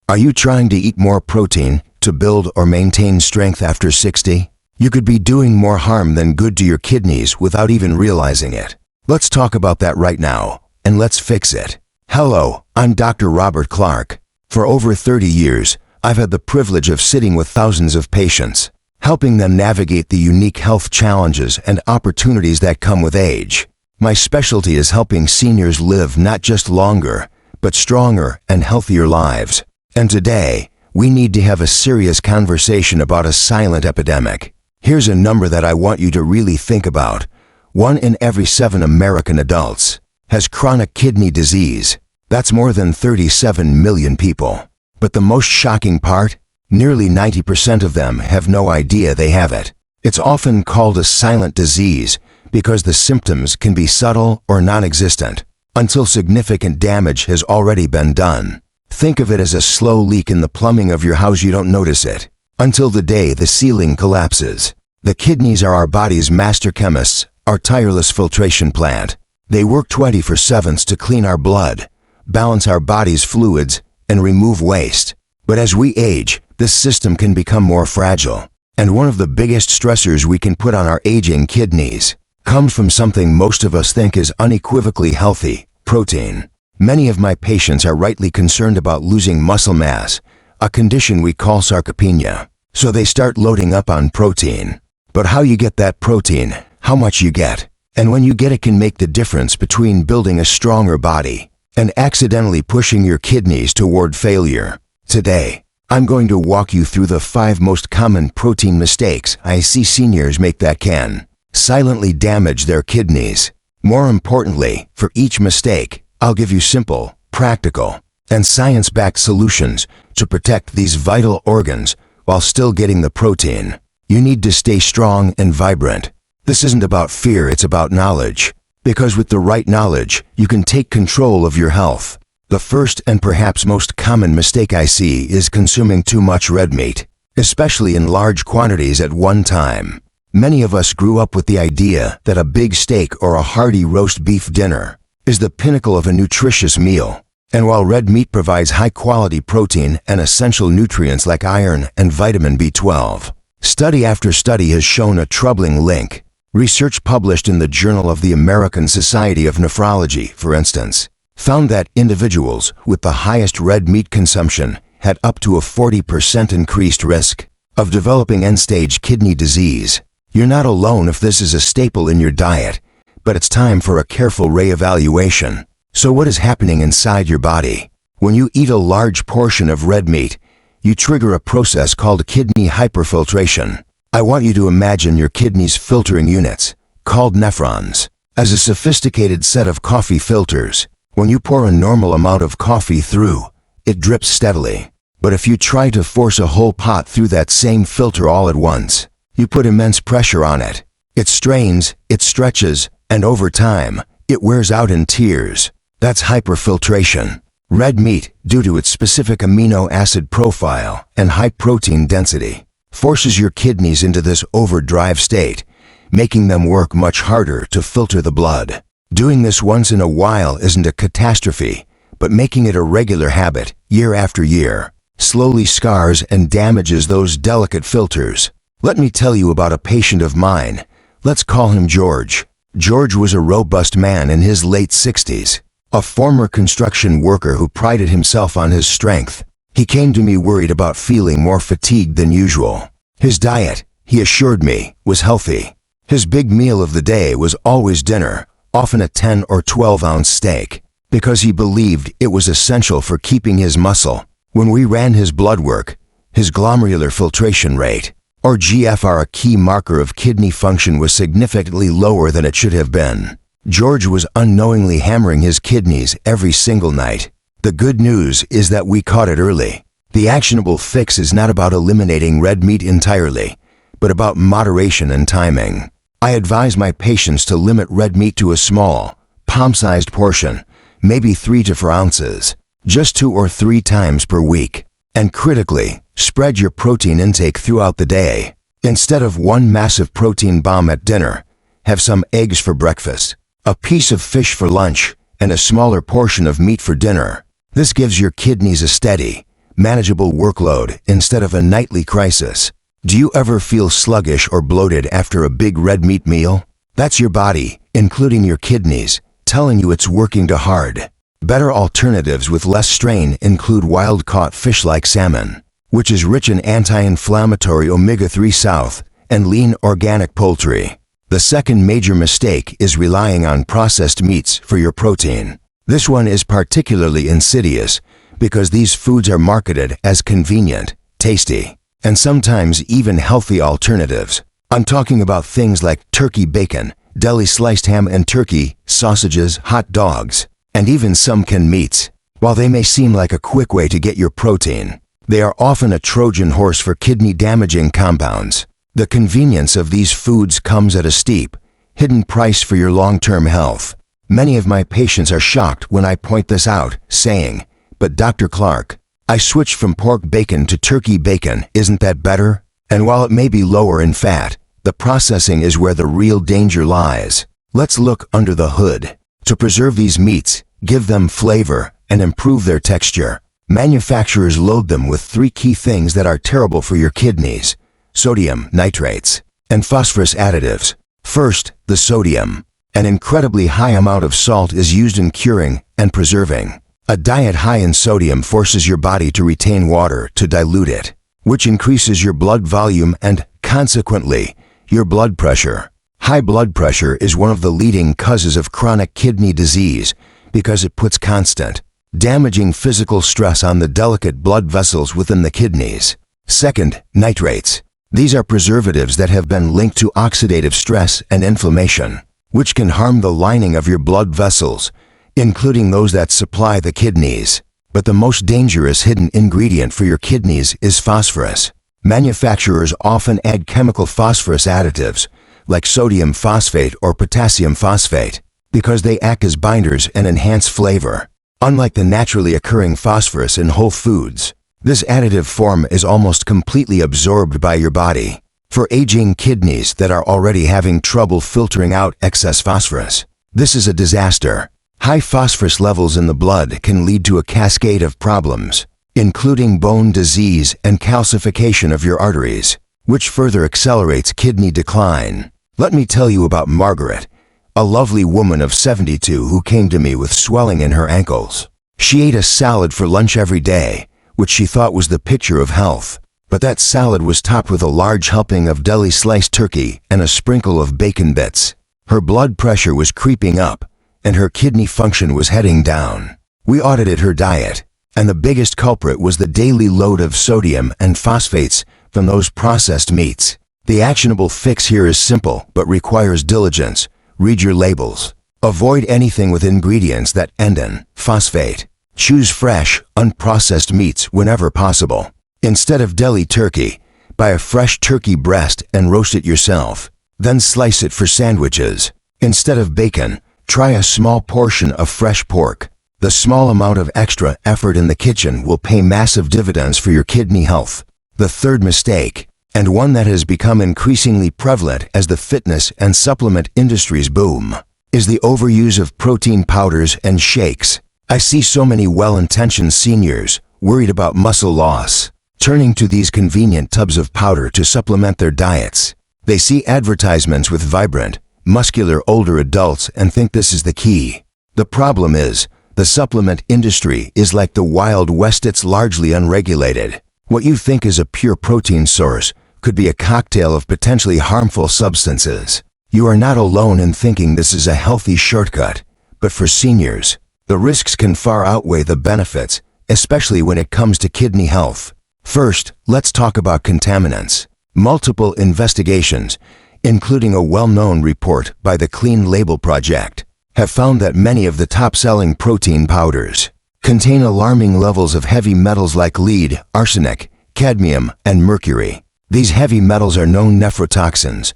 Are you trying to eat more protein to build or maintain strength after 60? You could be doing more harm than good to your kidneys without even realizing it. Let's talk about that right now, and let's fix it. Hello, I'm Dr. Robert Clark. For over 30 years, I've had the privilege of sitting with thousands of patients, helping them navigate the unique health challenges and opportunities that come with age. My specialty is helping seniors live not just longer, but stronger and healthier lives. And today, we need to have a serious conversation about a silent epidemic. Here's a number that I want you to really think about. 1 in every 7 American adults has chronic kidney disease. That's more than 37 million people. But the most shocking part? Nearly 90% of them have no idea they have it. It's often called a silent disease because the symptoms can be subtle or non-existent until significant damage has already been done. Think of it as a slow leak in the plumbing of your house. You don't notice it until the day the ceiling collapses. The kidneys are our body's master chemists, our tireless filtration plant. They work 24/7 to clean our blood, balance our body's fluids, and remove waste. But as we age, this system can become more fragile. And one of the biggest stressors we can put on our aging kidneys comes from something most of us think is unequivocally healthy: protein. Many of my patients are rightly concerned about losing muscle mass, a condition we call sarcopenia. So they start loading up on protein. But how you get that protein, how much you get, and when you get it can make the difference between building a stronger body and accidentally pushing your kidneys toward failure. Today, I'm going to walk you through the 5 most common protein mistakes I see seniors make that can silently damage their kidneys. More importantly, for each mistake, I'll give you simple, practical, and science-backed solutions to protect these vital organs while still getting the protein. You need to stay strong and vibrant. This isn't about fear, it's about knowledge. Because with the right knowledge, you can take control of your health. The first and perhaps most common mistake I see is consuming too much red meat, especially in large quantities at one time. Many of us grew up with the idea that a big steak or a hearty roast beef dinner is the pinnacle of a nutritious meal. And while red meat provides high-quality protein and essential nutrients like iron and vitamin B12, study after study has shown a troubling link. Research published in the Journal of the American Society of Nephrology, for instance, found that individuals with the highest red meat consumption had up to a 40% increased risk of developing end-stage kidney disease. You're not alone if this is a staple in your diet, but it's time for a careful reevaluation. So what is happening inside your body? When you eat a large portion of red meat, you trigger a process called kidney hyperfiltration. I want you to imagine your kidney's filtering units, called nephrons, as a sophisticated set of coffee filters. When you pour a normal amount of coffee through, it drips steadily. But if you try to force a whole pot through that same filter all at once, you put immense pressure on it. It strains, it stretches, and over time, it wears out in tears. That's hyperfiltration. Red meat, due to its specific amino acid profile and high protein density, forces your kidneys into this overdrive state, making them work much harder to filter the blood. Doing this once in a while isn't a catastrophe, but making it a regular habit, year after year, slowly scars and damages those delicate filters. Let me tell you about a patient of mine. Let's call him George. George was a robust man in his late 60s, a former construction worker who prided himself on his strength. He came to me worried about feeling more fatigued than usual. His diet, he assured me, was healthy. His big meal of the day was always dinner, often a 10 or 12-ounce steak, because he believed it was essential for keeping his muscle. When we ran his blood work, his glomerular filtration rate, or GFR, a key marker of kidney function, was significantly lower than it should have been. George was unknowingly hammering his kidneys every single night. The good news is that we caught it early. The actionable fix is not about eliminating red meat entirely, but about moderation and timing. I advise my patients to limit red meat to a small, palm-sized portion, maybe 3 to 4 ounces, just 2 or 3 times per week. And critically, spread your protein intake throughout the day. Instead of one massive protein bomb at dinner, have some eggs for breakfast, a piece of fish for lunch, and a smaller portion of meat for dinner. This gives your kidneys a steady, manageable workload instead of a nightly crisis. Do you ever feel sluggish or bloated after a big red meat meal? That's your body, including your kidneys, telling you it's working too hard. Better alternatives with less strain include wild-caught fish like salmon, which is rich in anti-inflammatory omega-3 south, and lean organic poultry. The second major mistake is relying on processed meats for your protein. This one is particularly insidious because these foods are marketed as convenient, tasty, and sometimes even healthy alternatives. I'm talking about things like turkey bacon, deli sliced ham and turkey, sausages, hot dogs, and even some canned meats. While they may seem like a quick way to get your protein, they are often a Trojan horse for kidney-damaging compounds. The convenience of these foods comes at a steep, hidden price for your long-term health. Many of my patients are shocked when I point this out, saying, "But Dr. Clark, I switched from pork bacon to turkey bacon, isn't that better?" And while it may be lower in fat, the processing is where the real danger lies. Let's look under the hood. To preserve these meats, give them flavor, and improve their texture, manufacturers load them with three key things that are terrible for your kidneys: sodium nitrates and phosphorus additives. First, the sodium. An incredibly high amount of salt is used in curing and preserving. A diet high in sodium forces your body to retain water to dilute it, which increases your blood volume and, consequently, your blood pressure. High blood pressure is one of the leading causes of chronic kidney disease because it puts constant, damaging physical stress on the delicate blood vessels within the kidneys. Second, nitrates. These are preservatives that have been linked to oxidative stress and inflammation, which can harm the lining of your blood vessels, including those that supply the kidneys. But the most dangerous hidden ingredient for your kidneys is phosphorus. Manufacturers often add chemical phosphorus additives, like sodium phosphate or potassium phosphate, because they act as binders and enhance flavor. Unlike the naturally occurring phosphorus in whole foods, this additive form is almost completely absorbed by your body. For aging kidneys that are already having trouble filtering out excess phosphorus, this is a disaster. High phosphorus levels in the blood can lead to a cascade of problems, including bone disease and calcification of your arteries, which further accelerates kidney decline. Let me tell you about Margaret, a lovely woman of 72 who came to me with swelling in her ankles. She ate a salad for lunch every day, which she thought was the picture of health. But that salad was topped with a large helping of deli sliced turkey and a sprinkle of bacon bits. Her blood pressure was creeping up, and her kidney function was heading down. We audited her diet, and the biggest culprit was the daily load of sodium and phosphates from those processed meats. The actionable fix here is simple but requires diligence. Read your labels. Avoid anything with ingredients that end in phosphate. Choose fresh, unprocessed meats whenever possible. Instead of deli turkey, buy a fresh turkey breast and roast it yourself. Then slice it for sandwiches. Instead of bacon, try a small portion of fresh pork. The small amount of extra effort in the kitchen will pay massive dividends for your kidney health. The third mistake, and one that has become increasingly prevalent as the fitness and supplement industries boom, is the overuse of protein powders and shakes. I see so many well-intentioned seniors worried about muscle loss, turning to these convenient tubs of powder to supplement their diets. They see advertisements with vibrant, muscular older adults and think this is the key. The problem is, the supplement industry is like the Wild West. It's largely unregulated. What you think is a pure protein source could be a cocktail of potentially harmful substances. You are not alone in thinking this is a healthy shortcut, but for seniors, the risks can far outweigh the benefits, especially when it comes to kidney health. First, let's talk about contaminants. Multiple investigations, including a well-known report by the Clean Label Project, have found that many of the top-selling protein powders contain alarming levels of heavy metals like lead, arsenic, cadmium, and mercury. These heavy metals are known nephrotoxins,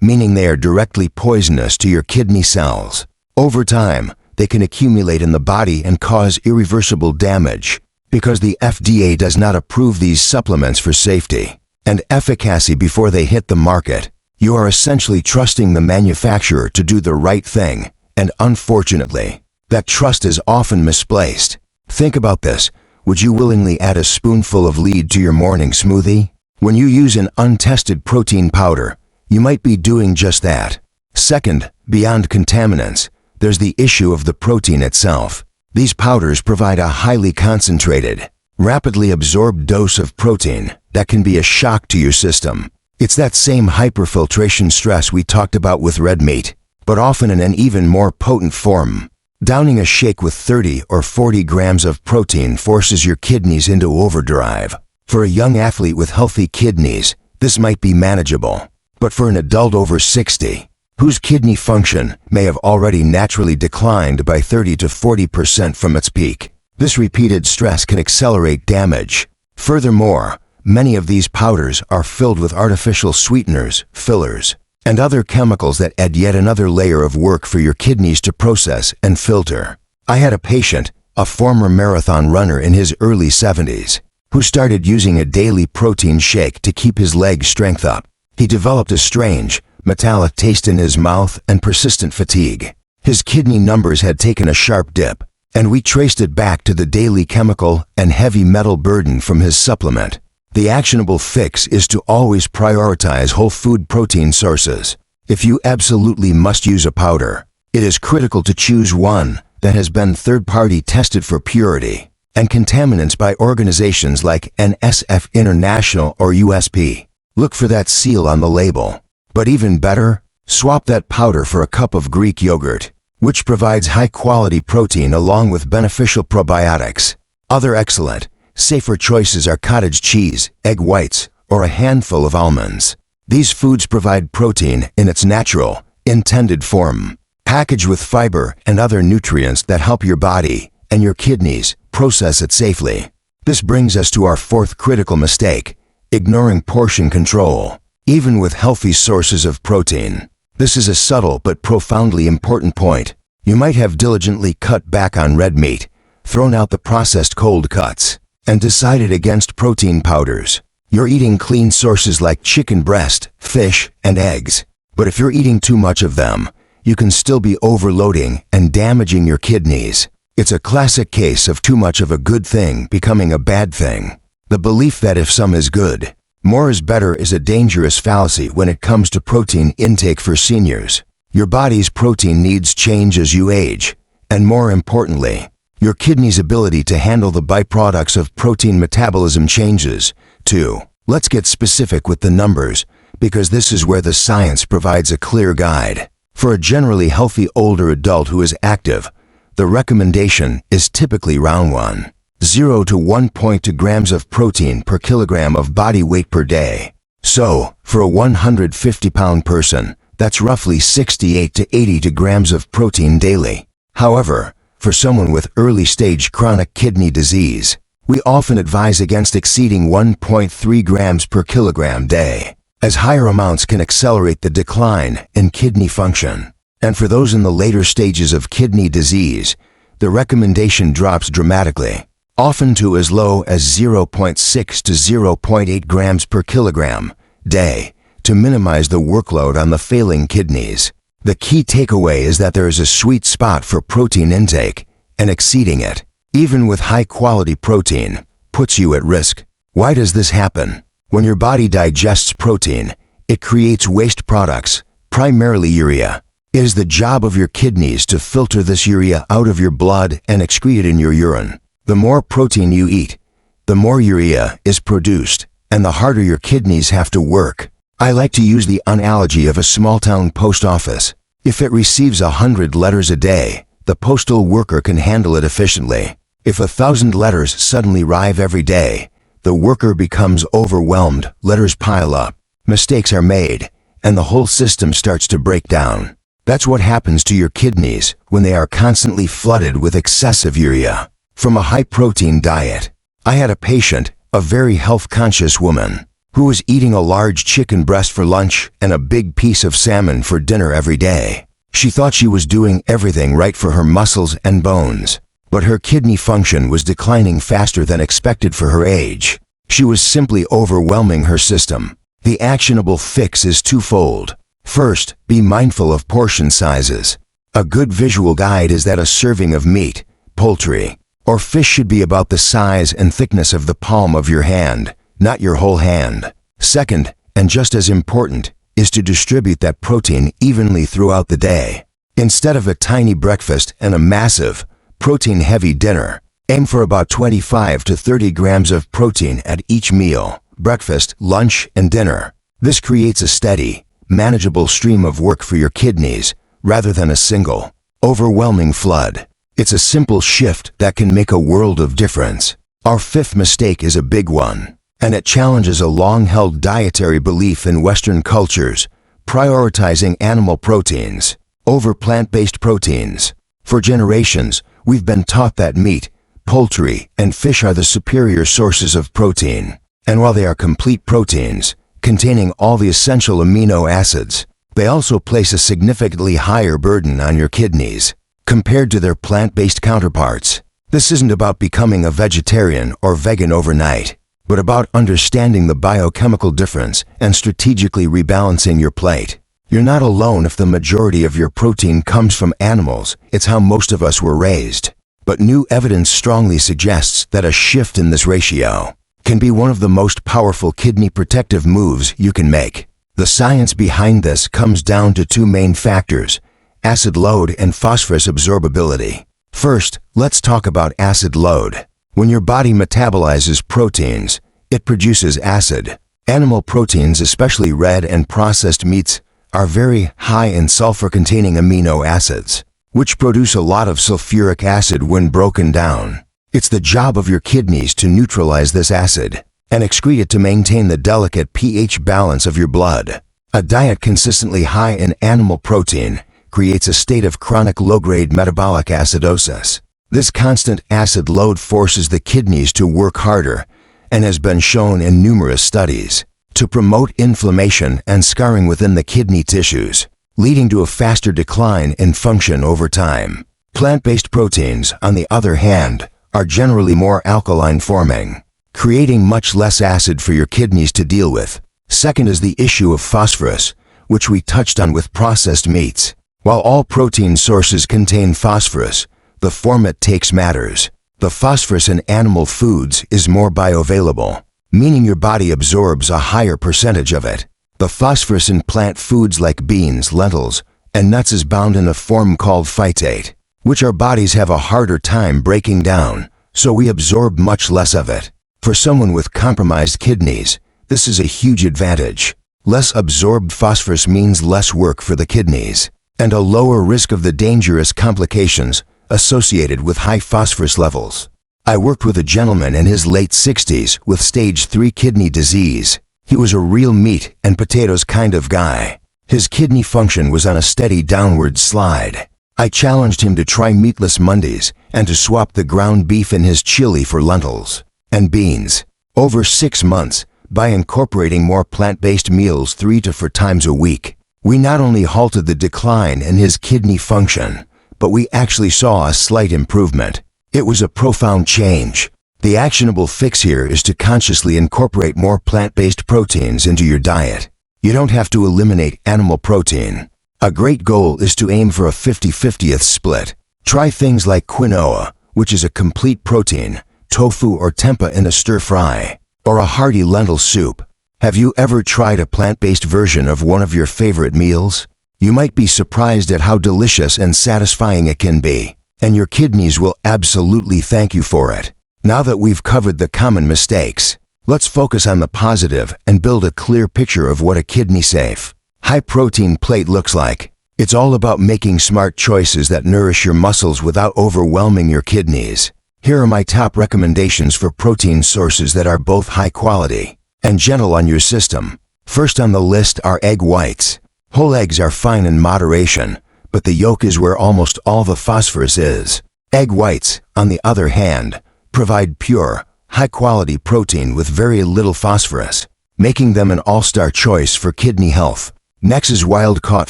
meaning they are directly poisonous to your kidney cells. Over time, they can accumulate in the body and cause irreversible damage. Because the FDA does not approve these supplements for safety and efficacy before they hit the market, you are essentially trusting the manufacturer to do the right thing, and unfortunately, that trust is often misplaced. Think about this. Would you willingly add a spoonful of lead to your morning smoothie? When you use an untested protein powder, you might be doing just that. Second, beyond contaminants, there's the issue of the protein itself. These powders provide a highly concentrated, rapidly absorbed dose of protein that can be a shock to your system. It's that same hyperfiltration stress we talked about with red meat, but often in an even more potent form. Downing a shake with 30 or 40 grams of protein forces your kidneys into overdrive. For a young athlete with healthy kidneys, this might be manageable. But for an adult over 60, whose kidney function may have already naturally declined by 30 to 40% from its peak, this repeated stress can accelerate damage. Furthermore, many of these powders are filled with artificial sweeteners, fillers, and other chemicals that add yet another layer of work for your kidneys to process and filter. I had a patient, a former marathon runner in his early 70s, who started using a daily protein shake to keep his leg strength up. He developed a strange, metallic taste in his mouth and persistent fatigue. His kidney numbers had taken a sharp dip, and we traced it back to the daily chemical and heavy metal burden from his supplement. The actionable fix is to always prioritize whole food protein sources. If you absolutely must use a powder, it is critical to choose one that has been third-party tested for purity and contaminants by organizations like NSF International or USP. Look for that seal on the label. But even better, swap that powder for a cup of Greek yogurt, which provides high-quality protein along with beneficial probiotics. Other excellent, safer choices are cottage cheese, egg whites, or a handful of almonds. These foods provide protein in its natural, intended form, packaged with fiber and other nutrients that help your body and your kidneys process it safely. This brings us to our fourth critical mistake: ignoring portion control. Even with healthy sources of protein, this is a subtle but profoundly important point. You might have diligently cut back on red meat, thrown out the processed cold cuts, and decided against protein powders. You're eating clean sources like chicken breast, fish, and eggs. But if you're eating too much of them, you can still be overloading and damaging your kidneys. It's a classic case of too much of a good thing becoming a bad thing. The belief that if some is good, more is better is a dangerous fallacy when it comes to protein intake for seniors. Your body's protein needs change as you age, and more importantly, your kidney's ability to handle the byproducts of protein metabolism changes, too. Let's get specific with the numbers, because this is where the science provides a clear guide. For a generally healthy older adult who is active, the recommendation is typically round 0 to 1.2 grams of protein per kilogram of body weight per day. So, for a 150-pound person, that's roughly 68 to 82 grams of protein daily. However, for someone with early-stage chronic kidney disease, we often advise against exceeding 1.3 grams per kilogram day, as higher amounts can accelerate the decline in kidney function. And for those in the later stages of kidney disease, the recommendation drops dramatically, often to as low as 0.6 to 0.8 grams per kilogram day, to minimize the workload on the failing kidneys. The key takeaway is that there is a sweet spot for protein intake, and exceeding it, even with high-quality protein, puts you at risk. Why does this happen? When your body digests protein, it creates waste products, primarily urea. It is the job of your kidneys to filter this urea out of your blood and excrete it in your urine. The more protein you eat, the more urea is produced, and the harder your kidneys have to work. I like to use the analogy of a small-town post office. If it receives 100 letters a day, the postal worker can handle it efficiently. If 1,000 letters suddenly arrive every day, the worker becomes overwhelmed, letters pile up, mistakes are made, and the whole system starts to break down. That's what happens to your kidneys when they are constantly flooded with excessive urea from a high-protein diet. I had a patient, a very health-conscious woman, who was eating a large chicken breast for lunch and a big piece of salmon for dinner every day. She thought she was doing everything right for her muscles and bones, but her kidney function was declining faster than expected for her age. She was simply overwhelming her system. The actionable fix is twofold. First, be mindful of portion sizes. A good visual guide is that a serving of meat, poultry, Or fish should be about the size and thickness of the palm of your hand, not your whole hand. Second, and just as important, is to distribute that protein evenly throughout the day. Instead of a tiny breakfast and a massive, protein-heavy dinner, aim for about 25 to 30 grams of protein at each meal, breakfast, lunch, and dinner. This creates a steady, manageable stream of work for your kidneys rather than a single, overwhelming flood. It's a simple shift that can make a world of difference. Our fifth mistake is a big one, and it challenges a long-held dietary belief in Western cultures, prioritizing animal proteins over plant-based proteins. For generations, we've been taught that meat, poultry, and fish are the superior sources of protein. And while they are complete proteins, containing all the essential amino acids, they also place a significantly higher burden on your kidneys compared to their plant-based counterparts. This isn't about becoming a vegetarian or vegan overnight, but about understanding the biochemical difference and strategically rebalancing your plate. You're not alone if the majority of your protein comes from animals. It's how most of us were raised. But new evidence strongly suggests that a shift in this ratio can be one of the most powerful kidney protective moves you can make. The science behind this comes down to two main factors: acid load and phosphorus absorbability. First, let's talk about acid load. When your body metabolizes proteins, it produces acid. Animal proteins, especially red and processed meats, are very high in sulfur-containing amino acids, which produce a lot of sulfuric acid when broken down. It's the job of your kidneys to neutralize this acid and excrete it to maintain the delicate pH balance of your blood. A diet consistently high in animal protein creates a state of chronic low-grade metabolic acidosis. This constant acid load forces the kidneys to work harder and has been shown in numerous studies to promote inflammation and scarring within the kidney tissues, leading to a faster decline in function over time. Plant-based proteins, on the other hand, are generally more alkaline forming, creating much less acid for your kidneys to deal with. Second is the issue of phosphorus, which we touched on with processed meats. While all protein sources contain phosphorus, the form it takes matters. The phosphorus in animal foods is more bioavailable, meaning your body absorbs a higher percentage of it. The phosphorus in plant foods like beans, lentils, and nuts is bound in a form called phytate, which our bodies have a harder time breaking down, so we absorb much less of it. For someone with compromised kidneys, this is a huge advantage. Less absorbed phosphorus means less work for the kidneys, and a lower risk of the dangerous complications associated with high phosphorus levels. I worked with a gentleman in his late 60s with stage 3 kidney disease. He was a real meat and potatoes kind of guy. His kidney function was on a steady downward slide. I challenged him to try meatless Mondays and to swap the ground beef in his chili for lentils and beans. Over 6 months, by incorporating more plant-based meals 3 to 4 times a week, we not only halted the decline in his kidney function, but we actually saw a slight improvement. It was a profound change. The actionable fix here is to consciously incorporate more plant-based proteins into your diet. You don't have to eliminate animal protein. A great goal is to aim for a 50-50th split. Try things like quinoa, which is a complete protein, tofu or tempeh in a stir-fry, or a hearty lentil soup. Have you ever tried a plant-based version of one of your favorite meals? You might be surprised at how delicious and satisfying it can be, and your kidneys will absolutely thank you for it. Now that we've covered the common mistakes, let's focus on the positive and build a clear picture of what a kidney-safe, high-protein plate looks like. It's all about making smart choices that nourish your muscles without overwhelming your kidneys. Here are my top recommendations for protein sources that are both high quality and gentle on your system. First on the list are egg whites. Whole eggs are fine in moderation, but the yolk is where almost all the phosphorus is. Egg whites, on the other hand, provide pure, high-quality protein with very little phosphorus, making them an all-star choice for kidney health. Next is wild-caught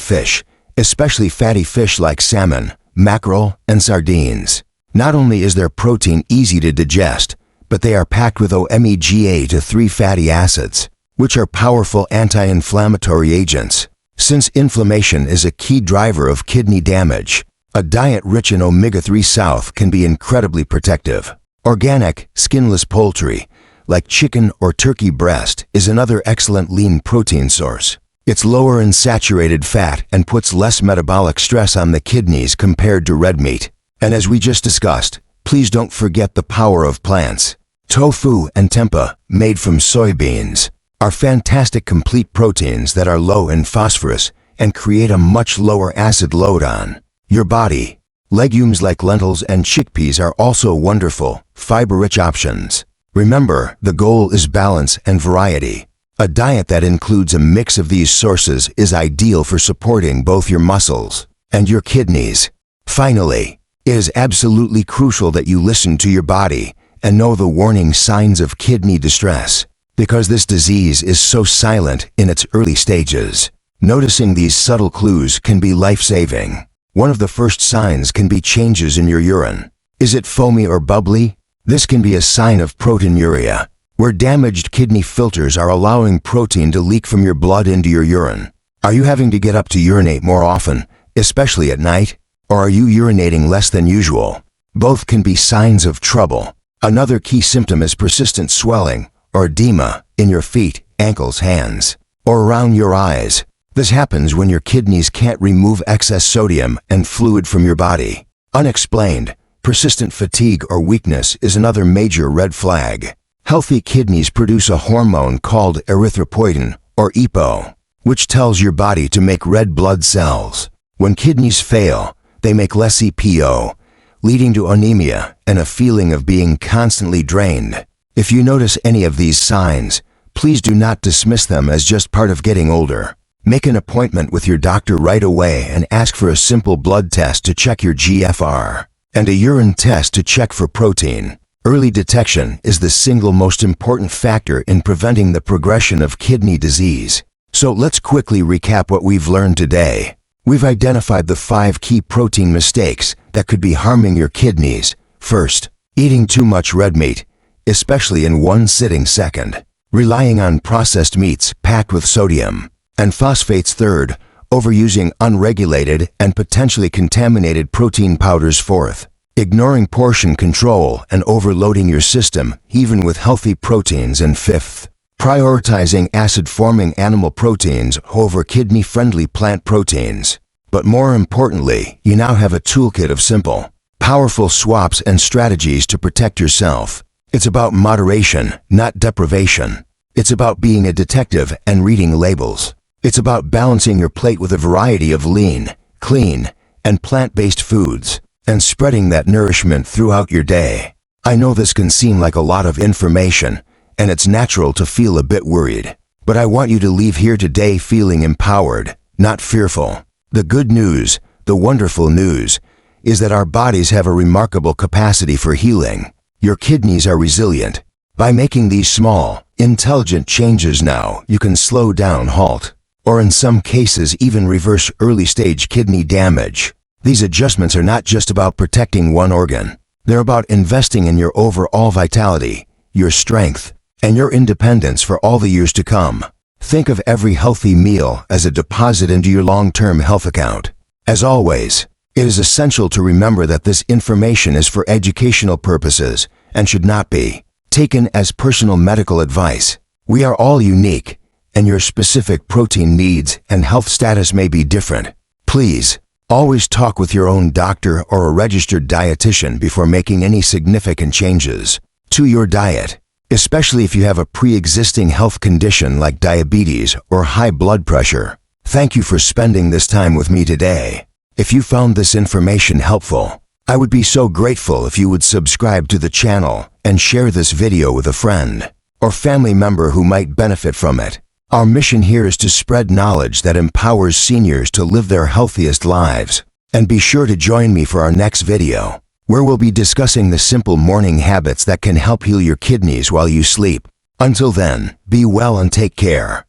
fish, especially fatty fish like salmon, mackerel, and sardines. Not only is their protein easy to digest, but they are packed with omega-3 fatty acids, which are powerful anti-inflammatory agents. Since inflammation is a key driver of kidney damage, A diet rich in omega-3 south can be incredibly protective. Organic, skinless poultry, like chicken or turkey breast, is another excellent lean protein source. It's lower in saturated fat and puts less metabolic stress on the kidneys compared to red meat. And as we just discussed, please don't forget the power of plants. Tofu and tempeh, made from soybeans, are fantastic complete proteins that are low in phosphorus and create a much lower acid load on your body. Legumes like lentils and chickpeas are also wonderful, fiber-rich options. Remember, the goal is balance and variety. A diet that includes a mix of these sources is ideal for supporting both your muscles and your kidneys. Finally, it is absolutely crucial that you listen to your body and know the warning signs of kidney distress, because this disease is so silent in its early stages. Noticing these subtle clues can be life-saving. One of the first signs can be changes in your urine. Is it foamy or bubbly? This can be a sign of proteinuria, where damaged kidney filters are allowing protein to leak from your blood into your urine. Are you having to get up to urinate more often, especially at night? Or are you urinating less than usual? Both can be signs of trouble. Another key symptom is persistent swelling or edema in your feet, ankles, hands, or around your eyes. This happens when your kidneys can't remove excess sodium and fluid from your body. Unexplained, persistent fatigue or weakness is another major red flag. Healthy kidneys produce a hormone called erythropoietin, or EPO, which tells your body to make red blood cells. When kidneys fail, they make less EPO, leading to anemia and a feeling of being constantly drained. If you notice any of these signs, please do not dismiss them as just part of getting older. Make an appointment with your doctor right away and ask for a simple blood test to check your GFR and a urine test to check for protein. Early detection is the single most important factor in preventing the progression of kidney disease. So let's quickly recap what we've learned today. We've identified the 5 key protein mistakes that could be harming your kidneys. First, eating too much red meat, especially in one sitting. Second, relying on processed meats packed with sodium and phosphates. Third, overusing unregulated and potentially contaminated protein powders. Fourth, ignoring portion control and overloading your system even with healthy proteins. And fifth, prioritizing acid-forming animal proteins over kidney-friendly plant proteins. But more importantly, you now have a toolkit of simple, powerful swaps and strategies to protect yourself. It's about moderation, not deprivation. It's about being a detective and reading labels. It's about balancing your plate with a variety of lean, clean, and plant-based foods, and spreading that nourishment throughout your day. I know this can seem like a lot of information, and it's natural to feel a bit worried. But I want you to leave here today feeling empowered, not fearful. The good news, the wonderful news, is that our bodies have a remarkable capacity for healing. Your kidneys are resilient. By making these small, intelligent changes now, you can slow down, halt, or in some cases even reverse early-stage kidney damage. These adjustments are not just about protecting one organ. They're about investing in your overall vitality, your strength, and your independence for all the years to come. Think of every healthy meal as a deposit into your long-term health account. As always, it is essential to remember that this information is for educational purposes and should not be taken as personal medical advice. We are all unique, and your specific protein needs and health status may be different. Please, always talk with your own doctor or a registered dietitian before making any significant changes to your diet, especially if you have a pre-existing health condition like diabetes or high blood pressure. Thank you for spending this time with me today. If you found this information helpful, I would be so grateful if you would subscribe to the channel and share this video with a friend or family member who might benefit from it. Our mission here is to spread knowledge that empowers seniors to live their healthiest lives. And be sure to join me for our next video, where we'll be discussing the simple morning habits that can help heal your kidneys while you sleep. Until then, be well and take care.